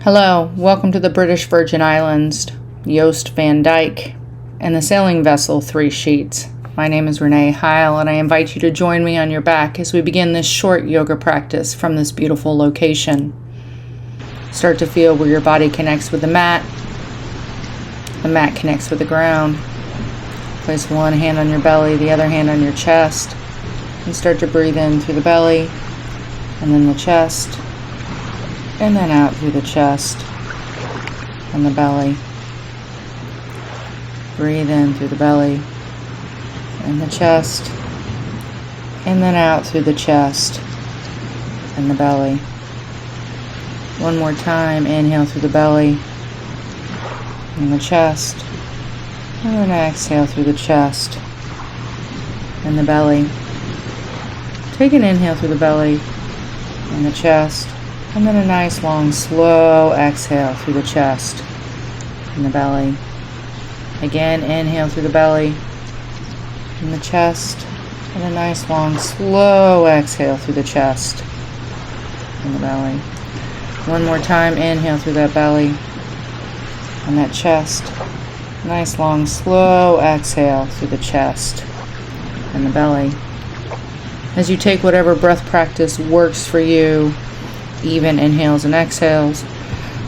Hello, welcome to the British Virgin Islands, Joost van Dyke, and the sailing vessel Three Sheets. My name is Renee Heil, and I invite you to join me on your back as we begin this short yoga practice from this beautiful location. Start to feel where your body connects with the mat connects with the ground. Place one hand on your belly, the other hand on your chest, and start to breathe in through the belly, and then the chest, and then out through the chest and the belly. Breathe in through the belly and the chest, and then out through the chest and the belly. One more time, inhale through the belly and the chest, and then exhale through the chest and the belly. Take an inhale through the belly and the chest, and then a nice long slow exhale through the chest and the belly. Again, inhale through the belly and the chest, and a nice long slow exhale through the chest and the belly. One more time, inhale through that belly and that chest. Nice long slow exhale through the chest and the belly. As you take whatever breath practice works for you, even inhales and exhales,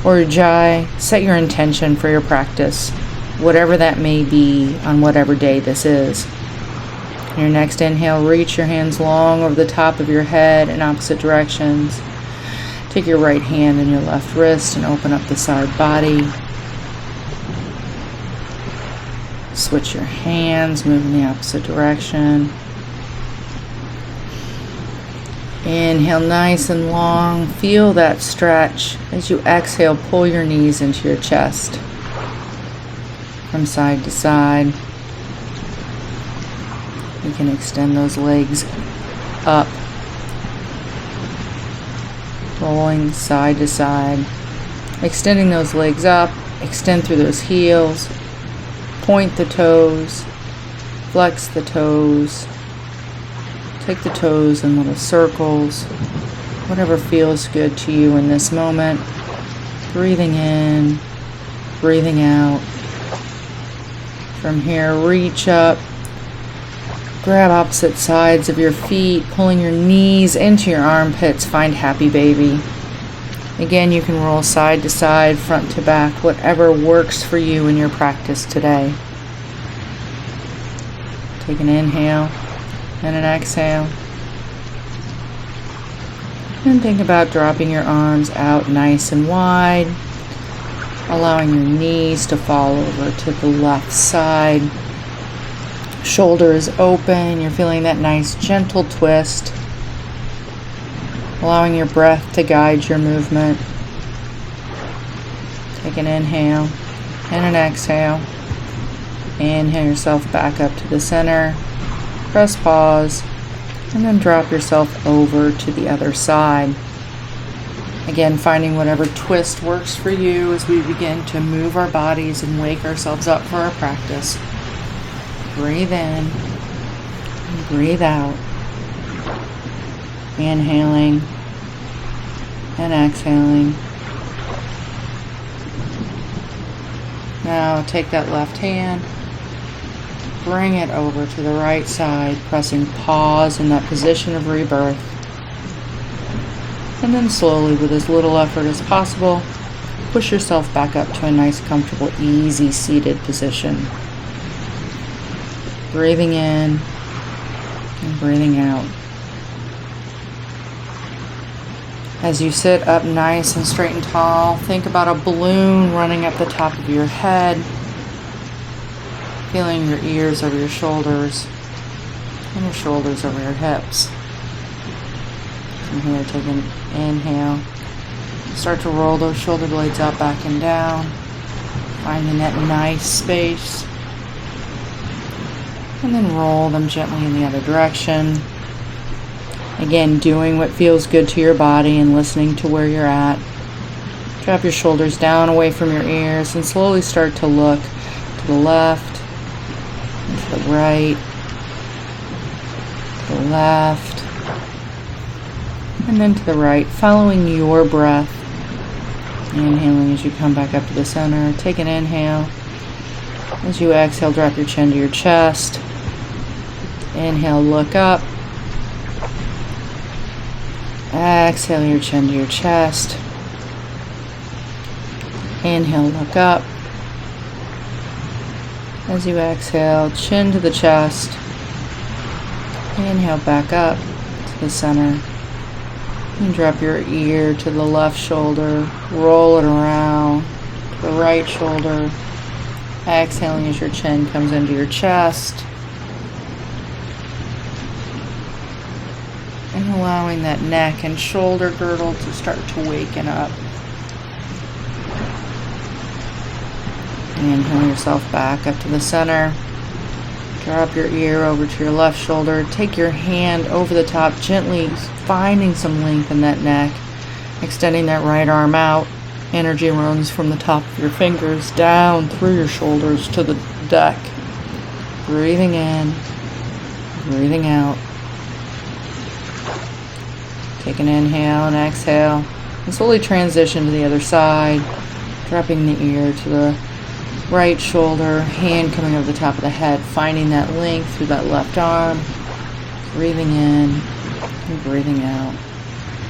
or Jai, set your intention for your practice, whatever that may be on whatever day this is. In your next inhale, reach your hands long over the top of your head in opposite directions. Take your right hand and your left wrist and open up the side body. Switch your hands, move in the opposite direction. Inhale nice and long. Feel that stretch. As you exhale, pull your knees into your chest from side to side. You can extend those legs up, rolling side to side. Extending those legs up, extend through those heels, point the toes, flex the toes. Take the toes in little circles, whatever feels good to you in this moment. Breathing in, breathing out. From here, reach up, grab opposite sides of your feet, pulling your knees into your armpits. Find happy baby. Again, you can roll side to side, front to back, whatever works for you in your practice today. Take an inhale and an exhale. And think about dropping your arms out nice and wide, allowing your knees to fall over to the left side. Shoulders open, you're feeling that nice gentle twist, allowing your breath to guide your movement. Take an inhale and an exhale. Inhale yourself back up to the center. Press pause, and then drop yourself over to the other side. Again, finding whatever twist works for you as we begin to move our bodies and wake ourselves up for our practice. Breathe in and breathe out. Inhaling and exhaling. Now take that left hand, bring it over to the right side, pressing pause in that position of rebirth. And then slowly, with as little effort as possible, push yourself back up to a nice, comfortable, easy seated position. Breathing in and breathing out. As you sit up nice and straight and tall, think about a balloon running up the top of your head, feeling your ears over your shoulders and your shoulders over your hips. From here, take an inhale. Start to roll those shoulder blades up, back and down, finding that nice space. And then roll them gently in the other direction. Again, doing what feels good to your body and listening to where you're at. Drop your shoulders down away from your ears and slowly start to look to the left, and to the right, to the left, and then to the right, following your breath. Inhaling as you come back up to the center. Take an inhale. As you exhale, drop your chin to your chest. Inhale, look up. Exhale your chin to your chest. Inhale, look up. As you exhale, chin to the chest. Inhale, back up to the center. And drop your ear to the left shoulder. Roll it around to the right shoulder. Exhaling as your chin comes into your chest. And allowing that neck and shoulder girdle to start to waken up. Inhale yourself back up to the center. Drop your ear over to your left shoulder. Take your hand over the top, gently finding some length in that neck. Extending that right arm out. Energy runs from the top of your fingers down through your shoulders to the deck. Breathing in, breathing out. Take an inhale and exhale. And slowly transition to the other side. Dropping the ear to the right shoulder, hand coming over the top of the head, finding that length through that left arm. Breathing in and breathing out.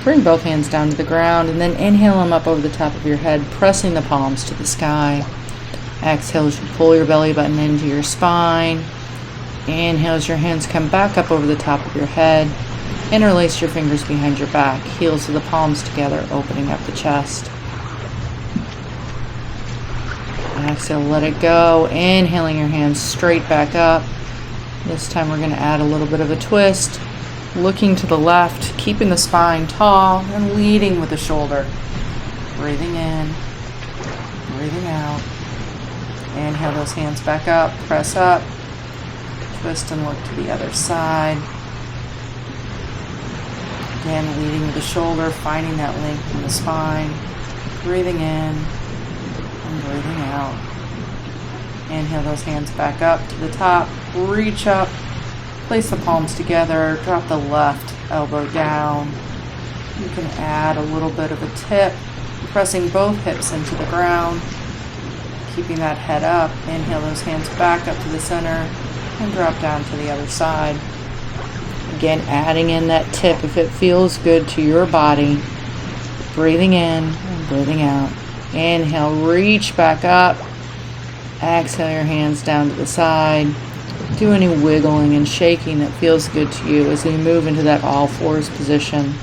Bring both hands down to the ground and then inhale them up over the top of your head, pressing the palms to the sky. Exhale as you pull your belly button into your spine. Inhale as your hands come back up over the top of your head. Interlace your fingers behind your back, heels of the palms together, opening up the chest. Exhale, let it go. Inhaling your hands straight back up. This time we're going to add a little bit of a twist. Looking to the left, keeping the spine tall and leading with the shoulder. Breathing in, breathing out. Inhale those hands back up, press up. Twist and look to the other side. Again, leading with the shoulder, finding that length in the spine. Breathing in and breathing out. Inhale those hands back up to the top. Reach up. Place the palms together. Drop the left elbow down. You can add a little bit of a tip. Pressing both hips into the ground. Keeping that head up. Inhale those hands back up to the center. And drop down to the other side. Again, adding in that tip if it feels good to your body. Breathing in and breathing out. Inhale, reach back up. Exhale your hands down to the side. Do any wiggling and shaking that feels good to you as you move into that all fours position.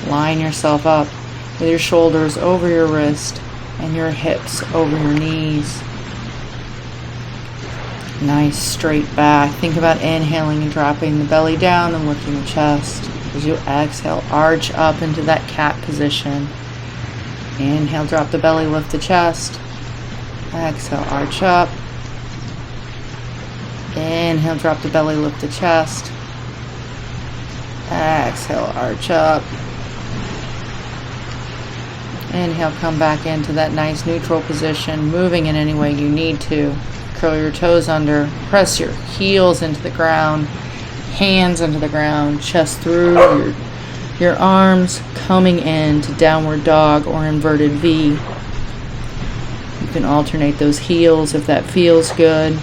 Line yourself up with your shoulders over your wrist and your hips over your knees. Nice straight back. Think about inhaling and dropping the belly down and lifting the chest. As you exhale, arch up into that cat position. Inhale, drop the belly, lift the chest. Exhale, arch up. Inhale, drop the belly, lift the chest. Exhale, arch up. Inhale, come back into that nice neutral position, moving in any way you need to. Curl your toes under, press your heels into the ground, hands into the ground, chest through, your arms coming into downward dog or inverted V. You can alternate those heels if that feels good.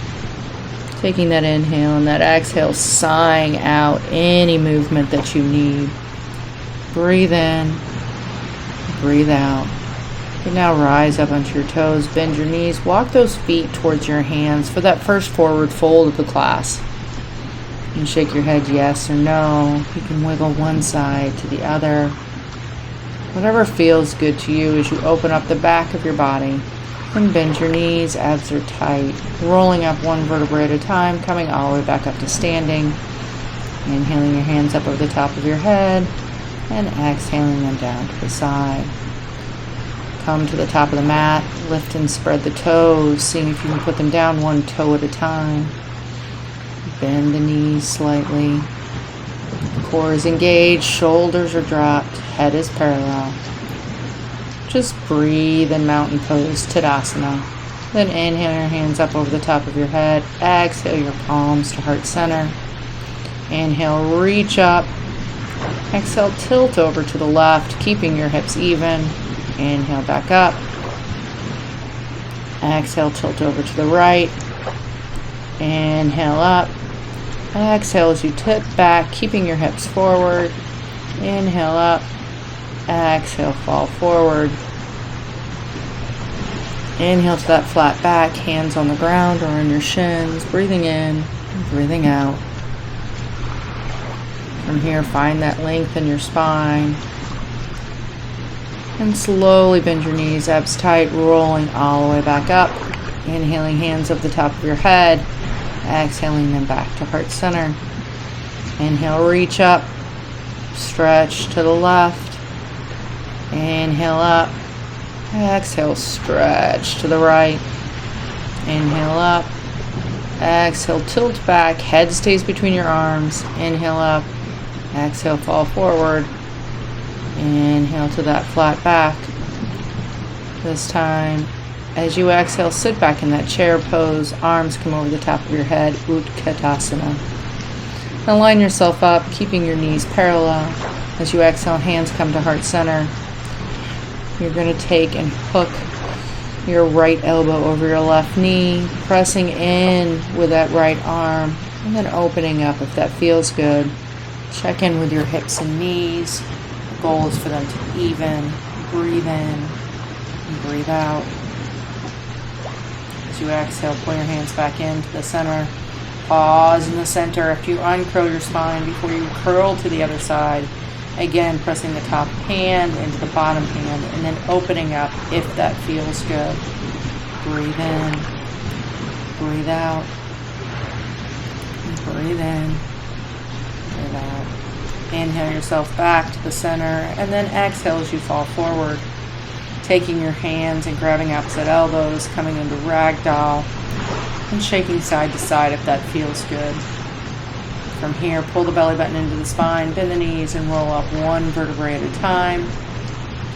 Taking that inhale and that exhale, sighing out any movement that you need. Breathe in, breathe out. You can now rise up onto your toes, bend your knees, walk those feet towards your hands for that first forward fold of the class. You can shake your head yes or no. You can wiggle one side to the other. Whatever feels good to you as you open up the back of your body. And bend your knees, abs are tight. Rolling up one vertebrae at a time, coming all the way back up to standing. Inhaling your hands up over the top of your head and exhaling them down to the side. Come to the top of the mat, lift and spread the toes, seeing if you can put them down one toe at a time. Bend the knees slightly. The core is engaged, shoulders are dropped, head is parallel. Just breathe in mountain pose, Tadasana. Then inhale your hands up over the top of your head. Exhale your palms to heart center. Inhale, reach up. Exhale, tilt over to the left, keeping your hips even. Inhale, back up. Exhale, tilt over to the right. Inhale up. Exhale as you tip back, keeping your hips forward. Inhale up. Exhale, fall forward. Inhale to that flat back, hands on the ground or on your shins. Breathing in and breathing out. From here, find that length in your spine. And slowly bend your knees, abs tight, rolling all the way back up. Inhaling, hands up the top of your head. Exhaling them back to heart center. Inhale, reach up. Stretch to the left. Inhale up. Exhale, stretch to the right. Inhale up. Exhale, tilt back. Head stays between your arms. Inhale up. Exhale, fall forward. Inhale to that flat back. This time, as you exhale, sit back in that chair pose. Arms come over the top of your head. Tadasana. Now line yourself up, keeping your knees parallel. As you exhale, hands come to heart center. You're going to take and hook your right elbow over your left knee, pressing in with that right arm, and then opening up if that feels good. Check in with your hips and knees. The goal is for them to be even. Breathe in and breathe out. As you exhale, pull your hands back into the center. Pause in the center after you uncurl your spine before you curl to the other side. Again, pressing the top hand into the bottom hand and then opening up if that feels good. Breathe in, breathe out, breathe in, breathe out. Inhale yourself back to the center and then exhale as you fall forward. Taking your hands and grabbing opposite elbows, coming into ragdoll and shaking side to side if that feels good. From here, pull the belly button into the spine, bend the knees, and roll up one vertebrae at a time.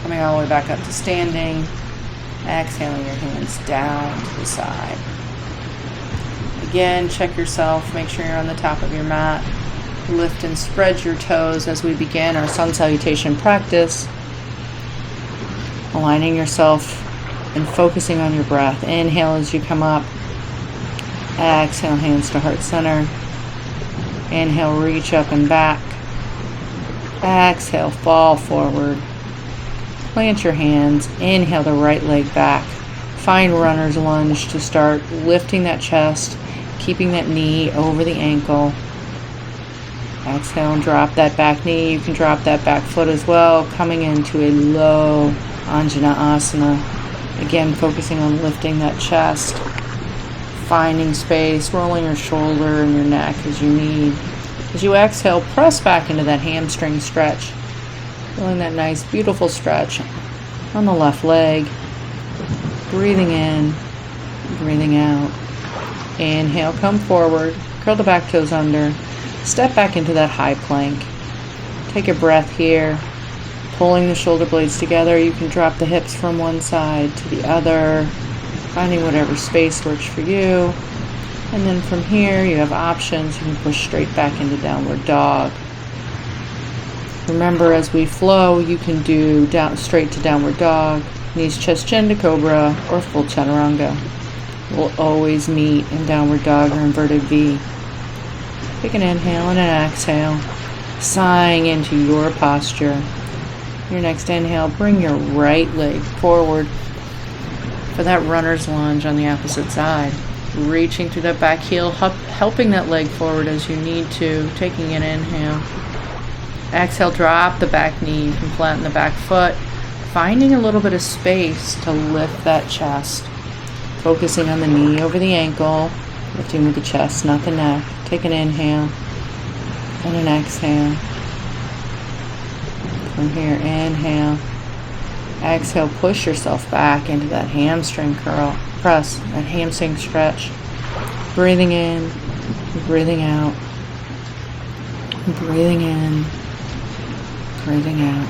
Coming all the way back up to standing. Exhaling your hands down to the side. Again, check yourself. Make sure you're on the top of your mat. Lift and spread your toes as we begin our sun salutation practice. Aligning yourself and focusing on your breath. Inhale as you come up. Exhale, hands to heart center. Inhale, reach up and back. Exhale, fall forward. Plant your hands. Inhale the right leg back. Find runner's lunge to start lifting that chest, keeping that knee over the ankle. Exhale and drop that back knee. You can drop that back foot as well, coming into a low Anjana Asana. Again, focusing on lifting that chest. Finding space, rolling your shoulder and your neck as you need. As you exhale, press back into that hamstring stretch. Feeling that nice, beautiful stretch on the left leg. Breathing in, breathing out. Inhale, come forward, curl the back toes under. Step back into that high plank. Take a breath here. Pulling the shoulder blades together, you can drop the hips from one side to the other. Finding whatever space works for you. And then from here, you have options. You can push straight back into downward dog. Remember, as we flow, you can do straight to downward dog, knees, chest, chin to cobra, or full chaturanga. We'll always meet in downward dog or inverted V. Take an inhale and an exhale, sighing into your posture. Your next inhale, bring your right leg forward for that runner's lunge on the opposite side. Reaching through that back heel, helping that leg forward as you need to. Taking an inhale. Exhale, drop the back knee. You can flatten the back foot. Finding a little bit of space to lift that chest. Focusing on the knee over the ankle. Lifting with the chest, not the neck. Take an inhale and an exhale. From here, inhale. Exhale, push yourself back into that hamstring curl. Press that hamstring stretch. Breathing in, breathing out. Breathing in, breathing out.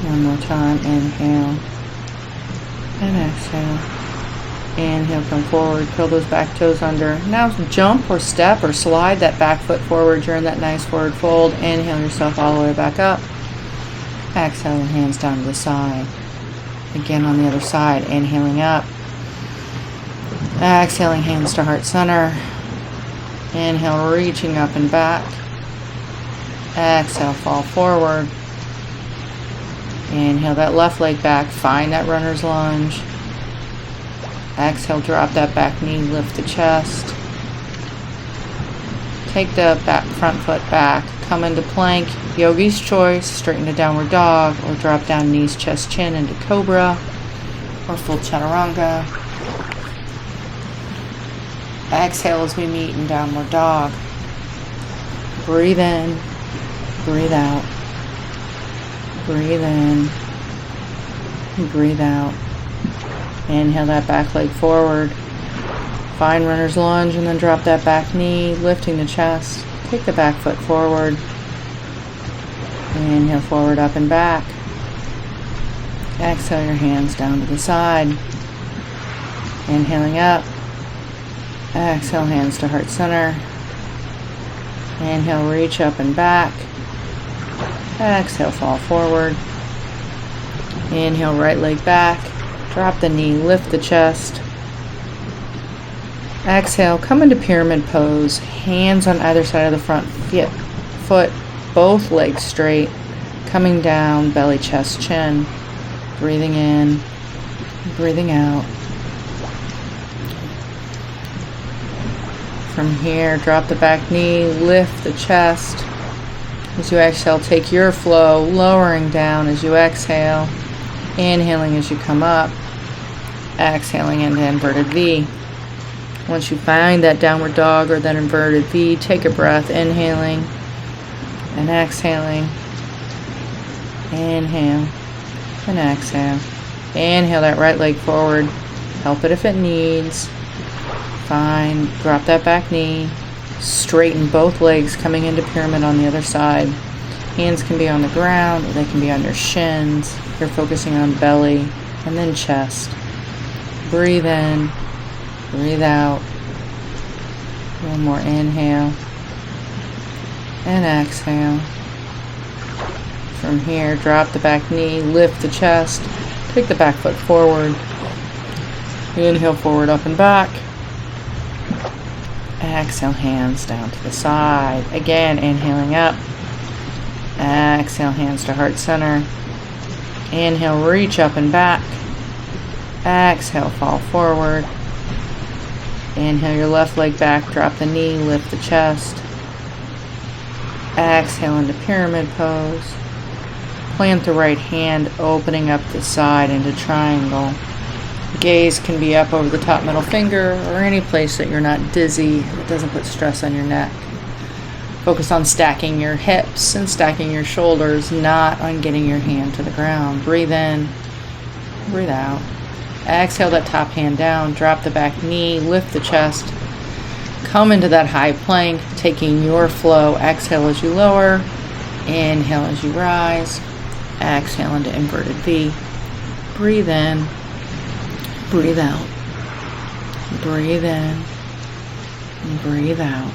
One more time, inhale and exhale. Inhale, come forward, curl those back toes under. Now jump or step or slide that back foot forward during that nice forward fold. Inhale yourself all the way back up. Exhale, hands down to the side. Again on the other side, inhaling up. Exhaling, hands to heart center. Inhale, reaching up and back. Exhale, fall forward. Inhale that left leg back, find that runner's lunge. Exhale, drop that back knee, lift the chest. Take the front foot back, come into plank, yogi's choice, straighten to downward dog, or drop down knees, chest, chin into cobra, or full chaturanga. Exhale as we meet in downward dog. Breathe in, breathe out. Breathe in, breathe out. Inhale that back leg forward. Find runner's lunge and then drop that back knee, lifting the chest. Take the back foot forward. Inhale forward, up and back. Exhale your hands down to the side. Inhaling up. Exhale, hands to heart center. Inhale, reach up and back. Exhale, fall forward. Inhale, right leg back. Drop the knee, lift the chest. Exhale, come into pyramid pose. Hands on either side of the front foot, both legs straight. Coming down, belly, chest, chin. Breathing in, breathing out. From here, drop the back knee, lift the chest. As you exhale, take your flow, lowering down as you exhale. Inhaling as you come up. Exhaling into inverted V. Once you find that downward dog or that inverted V, take a breath, inhaling and exhaling. Inhale and exhale. Inhale that right leg forward. Help it if it needs. Fine. Drop that back knee. Straighten both legs coming into pyramid on the other side. Hands can be on the ground or they can be on your shins. You're focusing on belly and then chest. Breathe in. Breathe out. One more inhale. And exhale. From here, drop the back knee, lift the chest, take the back foot forward. Inhale forward, up and back. Exhale, hands down to the side. Again, inhaling up. Exhale, hands to heart center. Inhale, reach up and back. Exhale, fall forward. Inhale your left leg back, drop the knee, lift the chest. Exhale into pyramid pose. Plant the right hand, opening up the side into triangle. Gaze can be up over the top middle finger or any place that you're not dizzy, that doesn't put stress on your neck. Focus on stacking your hips and stacking your shoulders, not on getting your hand to the ground. Breathe in, breathe out. Exhale that top hand down, drop the back knee, lift the chest. Come into that high plank, taking your flow. Exhale as you lower, inhale as you rise. Exhale into inverted V. Breathe in, breathe out. Breathe in, breathe out.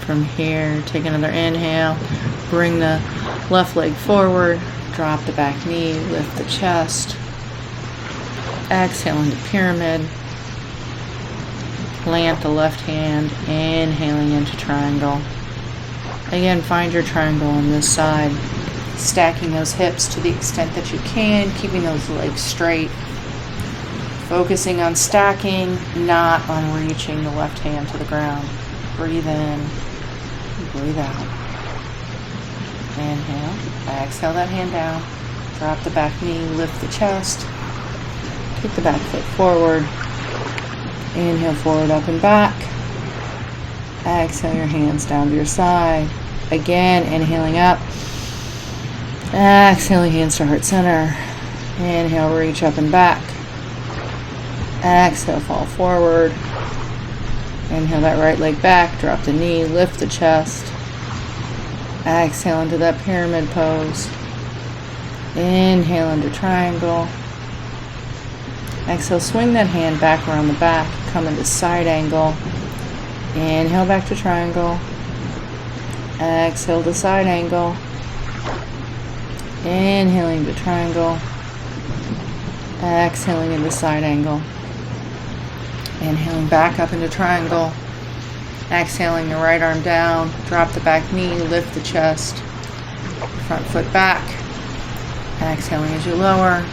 From here, take another inhale. Bring the left leg forward. Drop the back knee, lift the chest. Exhale into pyramid. Plant the left hand, inhaling into triangle. Again, find your triangle on this side. Stacking those hips to the extent that you can, keeping those legs straight. Focusing on stacking, not on reaching the left hand to the ground. Breathe in, breathe out. Inhale, exhale that hand down. Drop the back knee, lift the chest. Take the back foot forward. Inhale forward, up and back. Exhale your hands down to your side. Again, inhaling up. Exhaling hands to heart center. Inhale, reach up and back. Exhale, fall forward. Inhale that right leg back, drop the knee, lift the chest. Exhale into that pyramid pose. Inhale into triangle. Exhale, swing that hand back around the back, come into side angle. Inhale back to triangle. Exhale to side angle. Inhaling to triangle. Exhaling into side angle. Inhaling back up into triangle. Exhaling the right arm down. Drop the back knee. Lift the chest. Front foot back. Exhaling as you lower.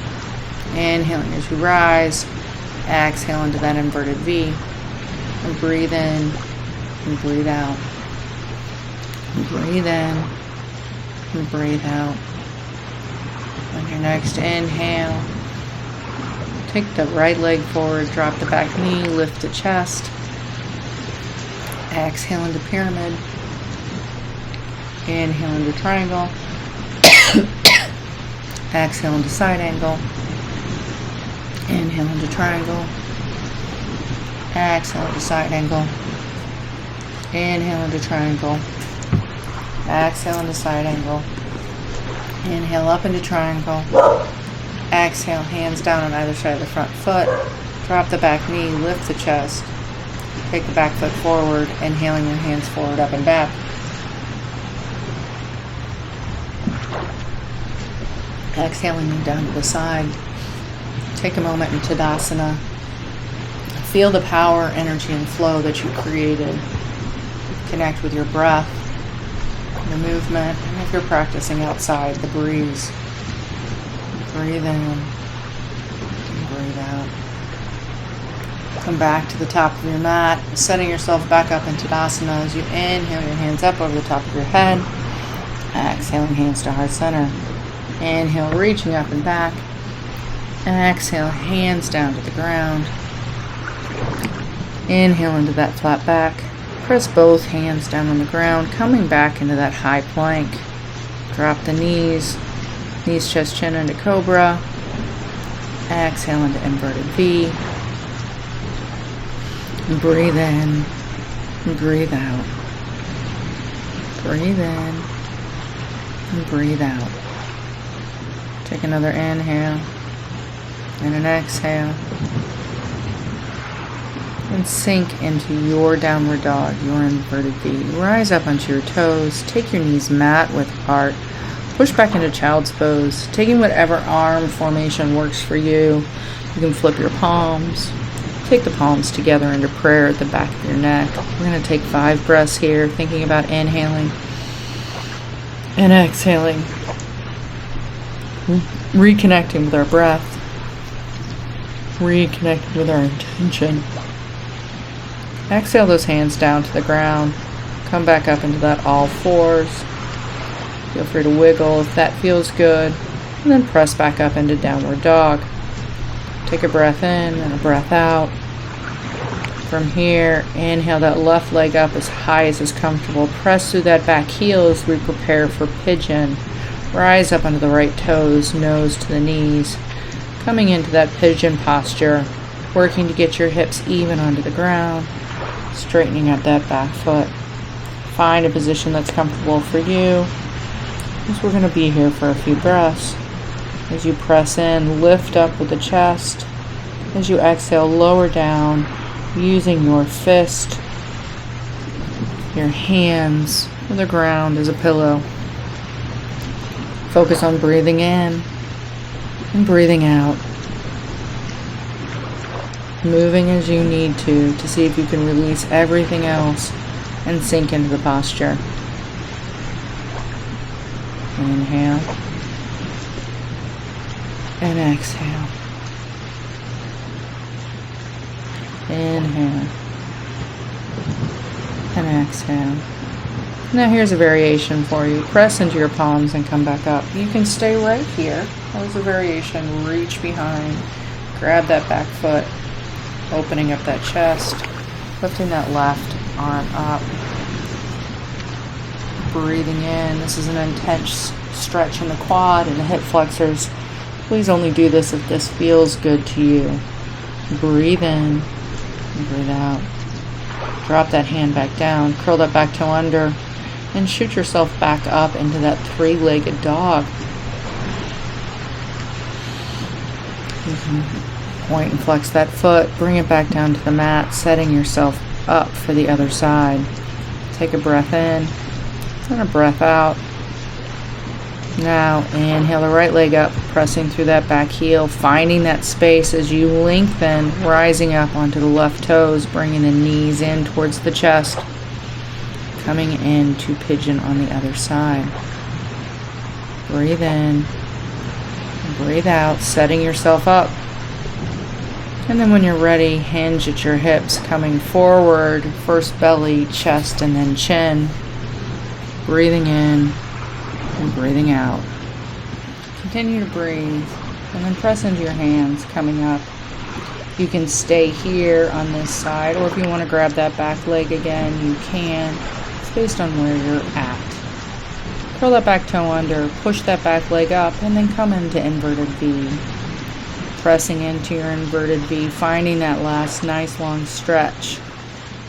Inhaling as you rise. Exhale into that inverted V. And breathe in and breathe out. And breathe in and breathe out. On your next inhale, take the right leg forward, drop the back knee, lift the chest. Exhale into pyramid. Inhale into triangle. Exhale into side angle. Inhale into triangle. Exhale into side angle. Inhale into triangle. Exhale into side angle. Inhale up into triangle. Exhale, hands down on either side of the front foot. Drop the back knee, lift the chest. Take the back foot forward, inhaling your hands forward, up and back. Exhaling them down to the side. Take a moment in Tadasana. Feel the power, energy, and flow that you created. Connect with your breath, the movement, and if you're practicing outside, the breeze. Breathe in and breathe out. Come back to the top of your mat, setting yourself back up in Tadasana as you inhale your hands up over the top of your head. Exhaling hands to heart center. Inhale, reaching up and back. Exhale, hands down to the ground. Inhale into that flat back. Press both hands down on the ground, coming back into that high plank. Drop the knees. Knees, chest, chin into cobra. Exhale into inverted V. And breathe in and breathe out. Breathe in and breathe out. Take another inhale and an exhale. And sink into your downward dog, your inverted V. Rise up onto your toes. Take your knees mat width apart. Push back into child's pose. Taking whatever arm formation works for you. You can flip your palms. Take the palms together into prayer at the back of your neck. We're going to take 5 breaths here, thinking about inhaling and exhaling. Reconnecting with our breath. Reconnecting with our intention. Exhale those hands down to the ground. Come back up into that all fours. Feel free to wiggle if that feels good. And then press back up into downward dog. Take a breath in and a breath out. From here, inhale that left leg up as high as is comfortable. Press through that back heel as we prepare for pigeon. Rise up onto the right toes, nose to the knees. Coming into that pigeon posture. Working to get your hips even onto the ground. Straightening up that back foot. Find a position that's comfortable for you. As we're going to be here for a few breaths. As you press in, lift up with the chest. As you exhale, lower down, using your fist, your hands, or the ground as a pillow. Focus on breathing in and breathing out. Moving as you need to see if you can release everything else and sink into the posture. Inhale and exhale. Inhale and exhale. Now here's a variation for you. Press into your palms and come back up. You can stay right here. There's a variation. Reach behind. Grab that back foot. Opening up that chest. Lifting that left arm up. Breathing in. This is an intense stretch in the quad and the hip flexors. Please only do this if this feels good to you. Breathe in and breathe out. Drop that hand back down. Curl that back toe under. And shoot yourself back up into that 3-legged dog. You can point and flex that foot. Bring it back down to the mat, setting yourself up for the other side. Take a breath in and a breath out. Now inhale the right leg up, pressing through that back heel, finding that space as you lengthen, rising up onto the left toes, bringing the knees in towards the chest, coming into pigeon on the other side. Breathe in, breathe out, setting yourself up. And then when you're ready, hinge at your hips, coming forward, first belly, chest, and then chin. Breathing in and breathing out. Continue to breathe and then press into your hands coming up. You can stay here on this side, or if you want to grab that back leg again, you can. It's based on where you're at. Curl that back toe under, push that back leg up, and then come into inverted V. Pressing into your inverted V, finding that last nice long stretch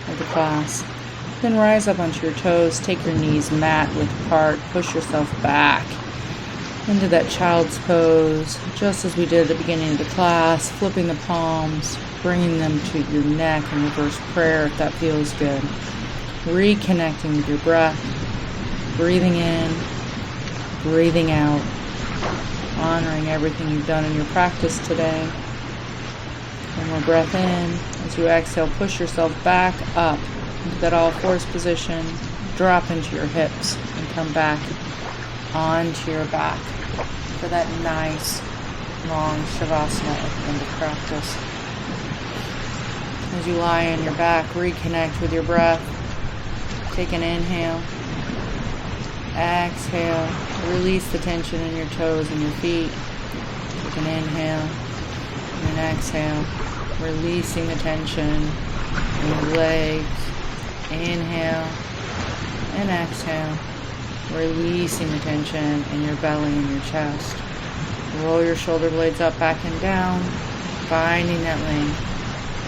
of the class. Then rise up onto your toes, take your knees mat width apart, push yourself back into that child's pose, just as we did at the beginning of the class, flipping the palms, bringing them to your neck in reverse prayer if that feels good. Reconnecting with your breath, breathing in, breathing out, honoring everything you've done in your practice today. One more breath in. As you exhale, push yourself back up into that all fours position, drop into your hips, and come back onto your back for that nice long shavasana at the end of practice. As you lie on your back, reconnect with your breath. Take an inhale. Exhale. Release the tension in your toes and your feet. Take an inhale. And then exhale. Releasing the tension in your legs. Inhale and exhale, releasing the tension in your belly and your chest. Roll your shoulder blades up, back, and down, finding that length.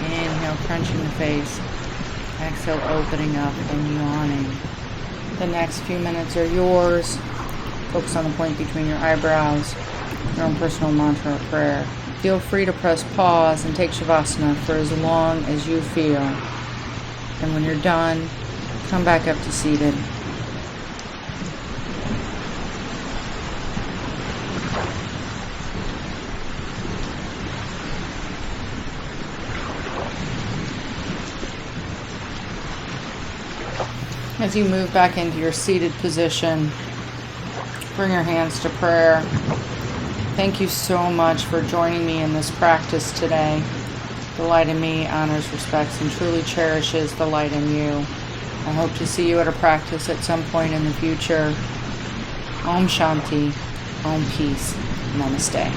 Inhale, crunching the face. Exhale, opening up and yawning. The next few minutes are yours. Focus on the point between your eyebrows, your own personal mantra or prayer. Feel free to press pause and take shavasana for as long as you feel. And when you're done, come back up to seated. As you move back into your seated position, bring your hands to prayer. Thank you so much for joining me in this practice today. The light in me honors, respects, and truly cherishes the light in you. I hope to see you at a practice at some point in the future. Om Shanti, Om Peace, Namaste.